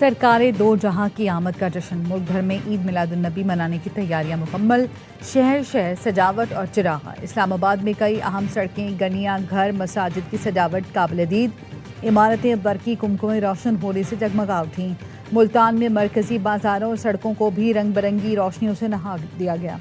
सरकारें दो जहां की आमद का जश्न। मुल्क भर में ईद मिलादुन्नबी मनाने की तैयारियां मुकम्मल। शहर शहर सजावट और चिरागा। इस्लामाबाद में कई अहम सड़कें, गलियां, घर, मसाजिद की सजावट काबिल-ए-दीद। इमारतें बरकी कुमकुम रोशन होने से जगमगा उठीं। मुल्तान में मरकजी बाजारों और सड़कों को भी रंग बिरंगी रोशनियों से नहा दिया गया।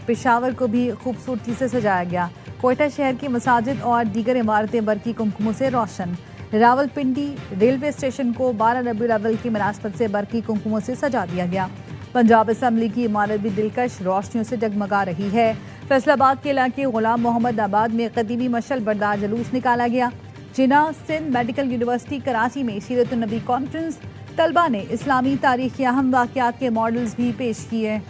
पेशावर को भी खूबसूरती से सजाया गया। कोयटा शहर की मसाजिद और दीगर इमारतें बरकी कुमकुमों से रोशन। रावलपिंडी रेलवे स्टेशन को 12 रबीउल अव्वल की मुनासबत से बरकी कुमकुमों से सजा दिया गया। पंजाब असम्बली की इमारत भी दिलकश रोशनियों से जगमगा रही है। फैसलाबाद के इलाके गुलाम मोहम्मद आबाद में कदीमी मशल बरदार जुलूस निकाला गया। जिना सिंध मेडिकल यूनिवर्सिटी कराची में सीरतुन्नबी कॉन्फ्रेंस। तलबा ने इस्लामी तारीख के अहम वाक़यात के मॉडल्स भी पेश किए।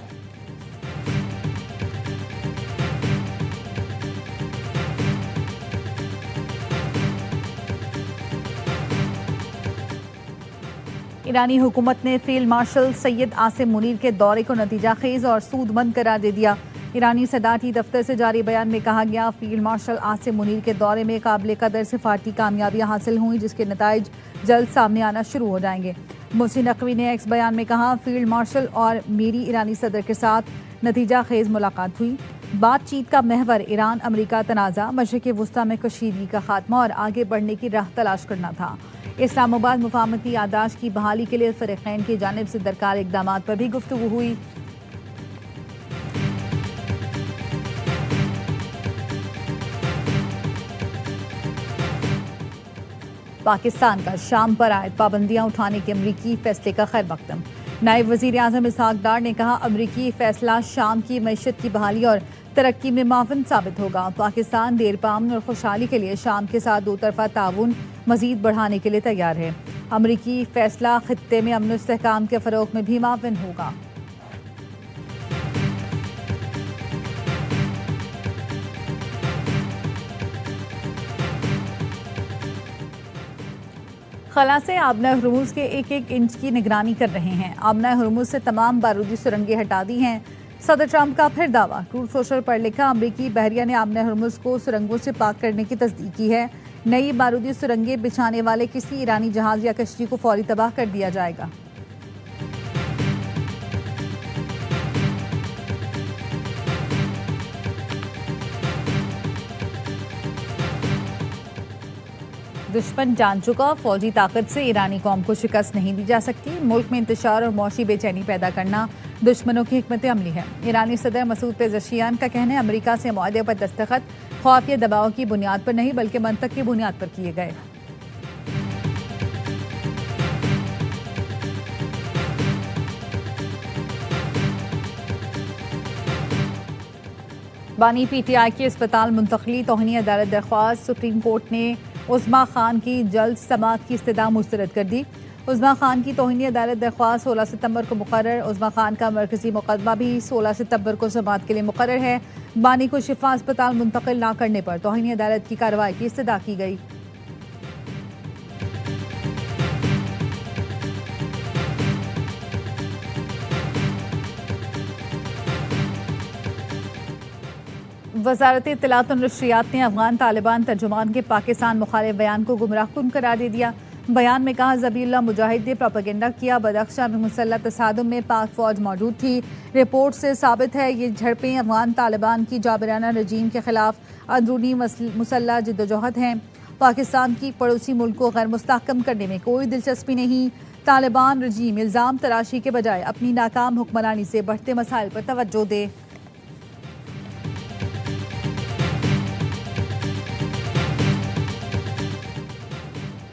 ईरानी हुकूमत ने फील्ड मार्शल सैयद आसिम मुनीर के दौरे को नतीजा खेज और सूदमंद करार दे दिया। ईरानी सदारती दफ्तर से जारी बयान में कहा गया, फील्ड मार्शल आसिम मुनीर के दौरे में काबिल कदर सिफारती कामयाबियां हासिल हुई, जिसके नताइज जल्द सामने आना शुरू हो जाएंगे। मोहसिन नकवी ने एक्स बयान में कहा, फील्ड मार्शल और मेरी ईरानी सदर के साथ नतीजा खेज मुलाकात हुई। बातचीत का महवर ईरान अमरीका तनाज़ा, मशरिक़ वुस्ता में कशीदगी का खात्मा और आगे बढ़ने की राह तलाश करना था। इस्लामाबाद मुफाहमती यादाश्त की बहाली के लिए फ़रीक़ैन की जानिब से दरकार इक़दामात पर भी गुफ्तगू हुई। पाकिस्तान का शाम पर आयद पाबंदियां उठाने के अमरीकी फैसले का खैर मकदम। नायब वज़ीर आज़म इसहाक डार ने कहा, अमरीकी फैसला शाम की मईशत की बहाली और तरक्की में मावन साबित होगा। पाकिस्तान देरपा अमन और खुशहाली के लिए शाम के साथ दो तरफा ताउन मजीद बढ़ाने के लिए तैयार है। अमरीकी फैसला खित्ते में अमन इस्तेहकाम के फ़रोग़ में भी मावन होगा। खलासे आबना हरमुज़ के एक एक इंच की निगरानी कर रहे हैं। आबना हरमुज़ से तमाम बारूदी सुरंगें हटा दी हैं। सदर ट्रंप का फिर दावा। ट्रूथ सोशल पर लिखा, अमरीकी बहरिया ने आबना हरमुज़ को सुरंगों से पाक करने की तस्दीक की है। नई बारूदी सुरंगें बिछाने वाले किसी ईरानी जहाज या कश्ती को फौरी तबाह कर दिया जाएगा। दुश्मन जान चुका, फौजी ताकत से ईरानी कौम को शिकस्त नहीं दी जा सकती। मुल्क में इंतशार और मौशी बेचैनी पैदा करना दुश्मनों की हिकमत अमली है। ईरानी सदर मसूद पेज़ेशियान का कहना है, अमरीका से मुआहदे पर दस्तखत खौफ या दबाव की बुनियाद पर नहीं बल्कि मंतक की बुनियाद पर किए गए। बानी पीटीआई की अस्पताल मुंतकली तौहीन अदालत दरख्वास्त। सुप्रीम कोर्ट ने उस्मा खान की जल्द समाअत की इस्तदा मुस्तरद कर दी। उस्मा खान की तौहीन अदालत दरख्वास्त 16 सितंबर को मुकर्रर। उस्मा खान का मरकजी मुकदमा भी 16 सितंबर को समाअत के लिए मुकर्रर है। बानी को शिफा अस्पताल मुंतकिल न करने पर तौहीन अदालत की कार्रवाई की इस्तदा की गई। वज़ारत इत्तलात और नशरियात ने अफगान तालिबान तर्जुमान के पाकिस्तान मुखालिफ बयान को गुमराहकुन करार दे दिया। बयान में कहा, ज़बीउल्लाह मुजाहिद ने प्रोपेगेंडा किया। बदख्शां में मुसल्लह तसादुम में पाक फौज मौजूद थी। रिपोर्ट से साबित है ये झड़पें अफगान तालिबान की जाबराना रजीम के खिलाफ अंदरूनी मुसल्लह जिद्दोजहद हैं। पाकिस्तान की पड़ोसी मुल्क को गैर मुस्तहकम करने में कोई दिलचस्पी नहीं। तालिबान रजीम इल्ज़ाम तराशी के बजाय अपनी नाकाम हुक्मरानी से बढ़ते मसाइल पर तवज्जो दे।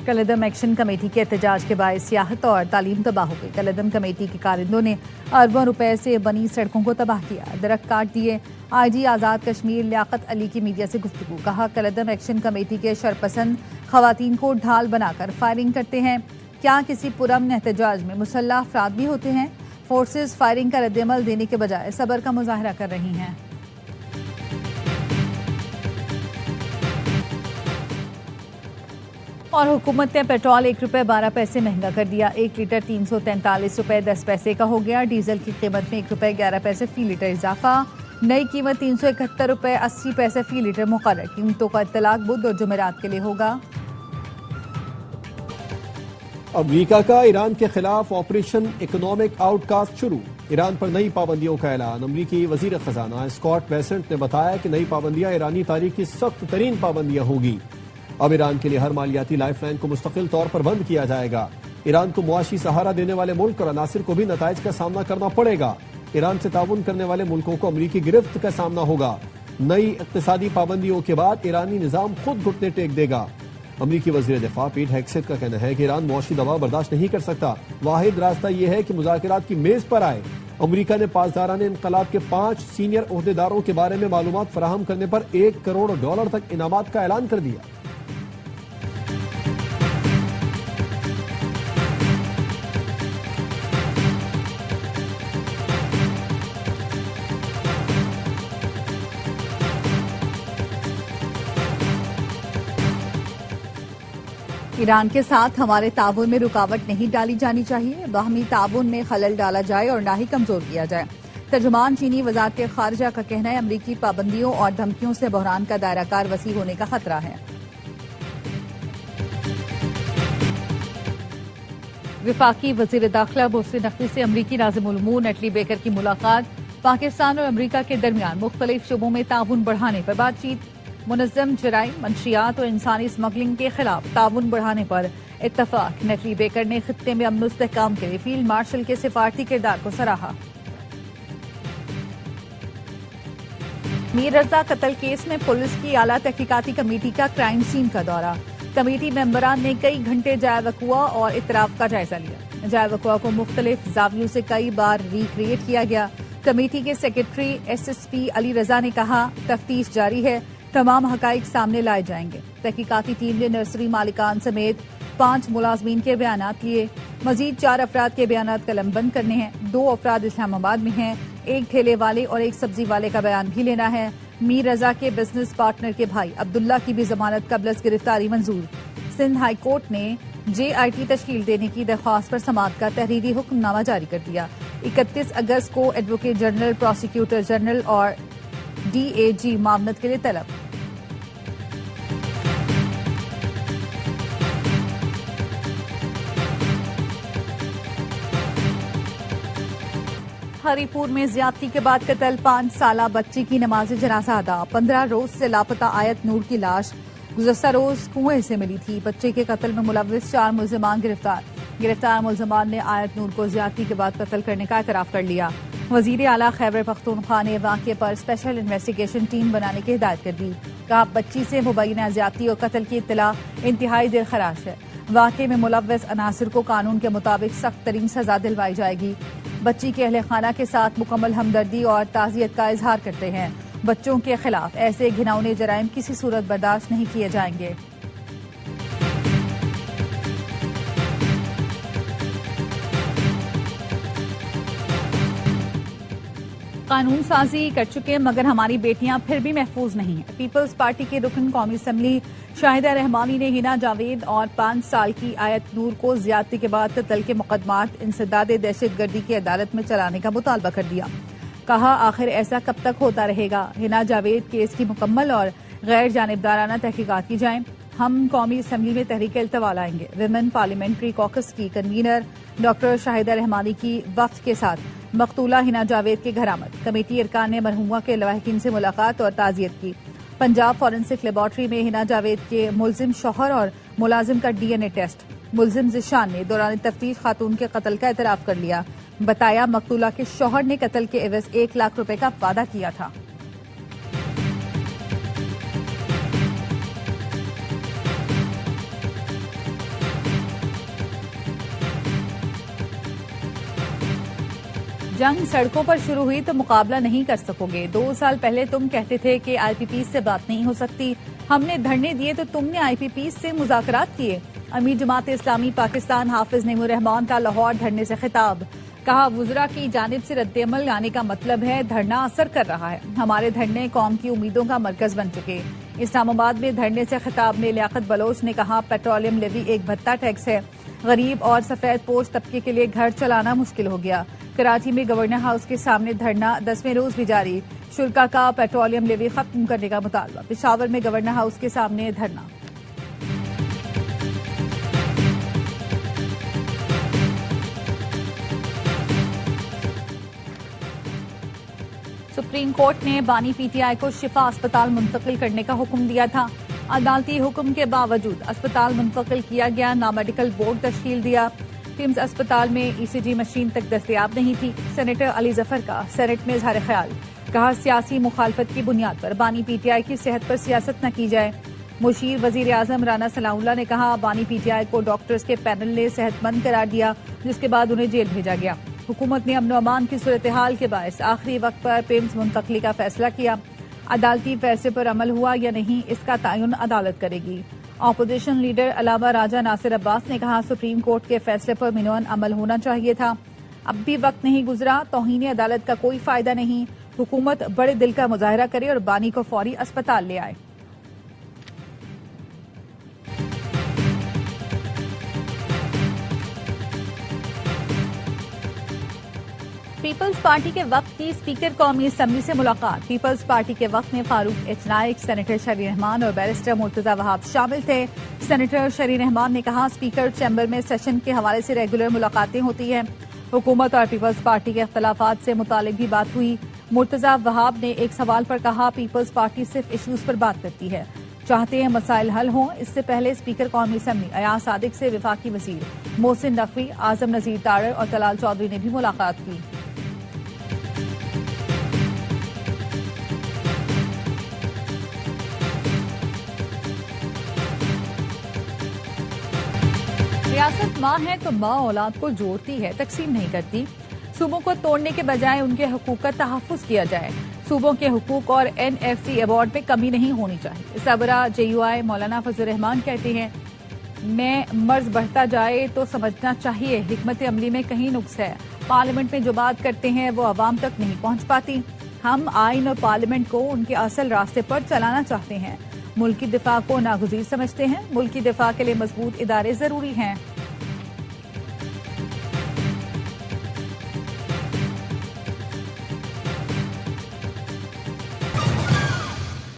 कलदम एक्शन कमेटी के एहतजाज के बाद सियाहत और तालीम तबाह हो गई। कलदम कमेटी के कारिंदों ने अरबों रुपए से बनी सड़कों को तबाह किया, दरख्त काट दिए। आईजी आज़ाद कश्मीर लियाकत अली की मीडिया से गुफ्तगू। कहा, कलदम एक्शन कमेटी के शरपसंद खवातीन को ढाल बनाकर फायरिंग करते हैं। क्या किसी पुरअमन एहतजाज में मुसल्लह अफराद भी होते हैं? फोर्सेस फायरिंग का रद्दअमल देने के बजाय सब्र का मुजाहरा कर रही हैं। और हुकूमत ने पेट्रोल 1 रुपये 12 पैसे महंगा कर दिया। 1 लीटर 343 रुपये 10 पैसे का हो गया। डीजल की कीमत में 1 रुपये 11 पैसे फी लीटर इजाफा। नई कीमत 371 रुपये 80 पैसे फी लीटर मुकर्रर। कीमतों का इत्तलाक बुध और जुमेरात के लिए होगा। अमेरिका का ईरान के खिलाफ ऑपरेशन इकोनॉमिक आउटकास्ट शुरू। ईरान पर नई पाबंदियों का ऐलान। अमेरिकी वजीर खजाना स्कॉट बेसेंट ने बताया कि नई पाबंदियां ईरानी तारीख की सख्त तरीन पाबंदियां होगी। अब ईरान के लिए हर मालियाती लाइफलाइन को मुस्तकिल तौर पर बंद किया जाएगा। ईरान को मुआशी सहारा देने वाले मुल्क और अनासिर को भी नताइज का सामना करना पड़ेगा। ईरान से ताउन करने वाले मुल्कों को अमरीकी गिरफ्त का सामना होगा। नई इक्तिसादी पाबंदियों के बाद ईरानी निजाम खुद घुटने टेक देगा। अमरीकी वजीर दिफा पीट हेगसेथ का कहना है कि ईरान मुआशी दबाव बर्दाश्त नहीं कर सकता। वाहिद रास्ता यह है कि मुज़ाकरात की मेज पर आए। अमरीका ने पासदाराने इनकलाब के 5 सीनियर ओहदेदारों के बारे में मालूमात फराहम करने पर $1 करोड़ तक इनामात का ऐलान कर दिया। ईरान के साथ हमारे ताउन में रुकावट नहीं डाली जानी चाहिए। बाहमी ताउन में खलल डाला जाए और ना ही कमजोर किया जाए। तर्जुमान चीनी वजारत खारजा का कहना है अमरीकी पाबंदियों और धमकियों से बहरान का दायराकार वसी होने का खतरा है। विफाकी वजीर दाखिला मोहसिन नकवी से अमरीकी नाज़िमुल उमूर नेटली बेकर की मुलाकात। पाकिस्तान और अमरीका के दरमियान मुख्तलिफ शोबों में ताउन बढ़ाने पर बातचीत। मुनज़्ज़म जराइम, मंशियात और इंसानी स्मगलिंग के खिलाफ ताउन बढ़ाने पर इत्तफाक। नेटली बेकर ने खित्ते में अमन इस्तेहकाम के लिए फील्ड मार्शल के सिफारती किरदार को सराहा। मीर रजा कत्ल केस में पुलिस की आला तहकीकाती कमेटी का क्राइम सीन का दौरा। कमेटी मेंबरान ने कई घंटे जाए वकुआ और इतराफ का जायजा लिया। जाए वकुआ को मुख्तलिफ जावियों से कई बार रिक्रिएट किया गया। कमेटी के सेक्रेटरी SSP अली रजा ने कहा तफ्तीश जारी है, तमाम हकाइक सामने लाए जाएंगे। तहकीकाती टीम ने नर्सरी मालिकान समेत 5 मुलाजमीन के बयानात लिए। मजीद 4 अफराद के बयानात कलमबंद करने हैं। 2 अफराद इस्लामाबाद में हैं। एक ठेले वाले और एक सब्जी वाले का बयान भी लेना है। मीर रजा के बिजनेस पार्टनर के भाई अब्दुल्ला की भी जमानत कबल गिरफ्तारी मंजूर। सिंध हाई कोर्ट ने JIT तश्कील देने की दरख्वास्त पर समाअत का तहरीरी हुक्मनामा जारी कर दिया। 31 अगस्त को एडवोकेट जनरल, प्रोसिक्यूटर जनरल और DAG मामलत के लिए तलब। हरीपुर में ज्यादती के बाद कत्ल 5 साला बच्ची की नमाज जनाजा अदा। 15 रोज से लापता आयत नूर की लाश गुज़श्ता रोज कुएं से मिली थी। बच्चे के कत्ल में मुलव्विस 4 मुल्जिमान गिरफ्तार मुल्जिमान ने आयत नूर को ज्यादती के बाद कत्ल करने का एतराफ कर लिया। वजीर आला खैबर पख्तूनख्वा ने वाक़े पर स्पेशल इन्वेस्टिगेशन टीम बनाने की हिदायत कर दी। कहा बच्ची से मुबैना ज्यादती और कत्ल की इत्तला इंतहाई दिलखराश है। वाक़े में मुलव्विस अनासिर को कानून के मुताबिक सख्त तरीन सजा दिलवाई जाएगी। बच्ची के अहले खाना के साथ मुकम्मल हमदर्दी और ताज़ियत का इजहार करते हैं। बच्चों के खिलाफ ऐसे घिनौने जराइम किसी सूरत बर्दाश्त नहीं किए जाएंगे। कानून साजी कर चुके मगर हमारी बेटियां फिर भी महफूज नहीं है। पीपल्स पार्टी के रुकन कौमी असम्बली शाहिदा रहमानी ने हिना जावेद और 5 साल की आयत नूर को ज्यादती के बाद कत्ल के मुकदमात इंसदाद दहशतगर्दी की अदालत में चलाने का मुतालबा कर दिया। कहा आखिर ऐसा कब तक होता रहेगा। हिना जावेद केस की मुकम्मल और गैर जानिबदाराना तहकीकात की जाए। हम कौमी असम्बली में तहरीक इल्तवा लाएंगे। विमेन पार्लियामेंट्री कॉकस की कन्वीनर डॉक्टर शाहिदा रहमानी की वफ्द के साथ मकतूला हिना जावेद के घर आमद। कमेटी अरकान ने मरहुमा के लवाहिकीन से मुलाकात और ताज़ियत की। पंजाब फॉरेंसिक लेबॉर्ट्री में हिना जावेद के मुलजिम शौहर और मुलाजिम का DNA टेस्ट। मुलजिम जिशान ने दौरान तफ्तीश खातून के कत्ल का एतराफ कर लिया। बताया मकतूला के शौहर ने कत्ल के एवज 1 लाख रुपए का वादा किया था। जंग सड़कों पर शुरू हुई तो मुकाबला नहीं कर सकोगे। 2 साल पहले तुम कहते थे कि IPPs से बात नहीं हो सकती। हमने धरने दिए तो तुमने IPPs से मुज़ाकरात किए। अमीर जमात इस्लामी पाकिस्तान हाफिज नईमुर रहमान का लाहौर धरने से खिताब। कहा वुज़रा की जानिब से रद्द-ए-अमल आने का मतलब है धरना असर कर रहा है। हमारे धरने कौम की उम्मीदों का मरकज बन चुके। इस्लामाबाद में धरने से खिताब में लियाकत बलोच ने कहा पेट्रोलियम लेवी एक भत्ता टैक्स है। गरीब और सफेद पोश तबके के लिए घर चलाना मुश्किल हो गया। कराची में गवर्नर हाउस के सामने धरना 10वें रोज भी जारी। शुल्का का पेट्रोलियम लेवी खत्म करने का मुतालबा। पेशावर में गवर्नर हाउस के सामने धरना। सुप्रीम कोर्ट ने बानी पीटीआई को शिफा अस्पताल मुंतकिल करने का हुक्म दिया था। अदालती हुक्म के बावजूद अस्पताल मुंतकिल किया गया। ना मेडिकल बोर्ड तश्कील दिया। किम्स अस्पताल में ईसीजी मशीन तक दस्तयाब नहीं थी। सेनेटर अली जफर का सेनेट में इजहार ख्याल, कहा सियासी मुखालफत की बुनियाद पर बानी पीटीआई की सेहत पर सियासत न की जाए। मुशीर वजीर आजम राना सलाउल्लाह ने कहा बानी पीटीआई को डॉक्टर्स के पैनल ने सेहतमंद करार दिया, जिसके बाद उन्हें जेल भेजा गया। हुकूमत ने अमन अमान की सूरत हाल के बायस आखिरी वक्त पर पिम्स मुंतकली का फैसला किया। अदालती फैसले पर अमल हुआ या नहीं, इसका तयन अदालत करेगी। ऑपोजिशन लीडर अलावा राजा नासिर अब्बास ने कहा सुप्रीम कोर्ट के फैसले पर मिनवन अमल होना चाहिए था। अब भी वक्त नहीं गुजरा, तौहीन अदालत का कोई फायदा नहीं। हुकूमत बड़े दिल का मुजाहरा करे और बानी को फौरी अस्पताल ले आए। पीपल्स पार्टी के वक्त की स्पीकर कौमी असम्बली से मुलाकात। पीपल्स पार्टी के वक्त में फारूक एच नाइक, सेनेटर शरीर रहमान और बैरिस्टर मुर्तजा वहाब शामिल थे। सेनेटर शरीर रहमान ने कहा स्पीकर चैम्बर में सेशन के हवाले से रेगुलर मुलाकातें होती हैं। हुकूमत और पीपल्स पार्टी के अख्तलाफात से मुतालिक भी बात हुई। मुर्तजा वहाब ने एक सवाल पर कहा पीपल्स पार्टी सिर्फ इशूज पर बात करती है, चाहते हैं मसाइल हल हों। इससे पहले स्पीकर कौमी असम्बली अयाज सादिक से वफाकी वजीर मोहसिन नकवी, आजम नजीर तारड़ और तलाल चौधरी ने भी मुलाकात की। रियासत माँ है तो माँ औलाद को जोड़ती है, तकसीम नहीं करती। सूबों को तोड़ने के बजाय उनके हकूक का तहफ़्फ़ुज़ किया जाए। सूबों के हकूक और NFC अवार्ड में कमी नहीं होनी चाहिए। सबरा JUI मौलाना फजल रहमान कहते हैं मैं मर्ज बढ़ता जाए तो समझना चाहिए हिकमत अमली में कहीं नुक्स है। पार्लियामेंट में जो बात करते हैं वो अवाम तक नहीं पहुँच पाती। हम आइन और पार्लियामेंट को उनके असल रास्ते पर चलाना चाहते हैं। मुल्की दिफा को नागुज़ीर समझते हैं। मुल्की दिफा के लिए मजबूत इदारे जरूरी हैं।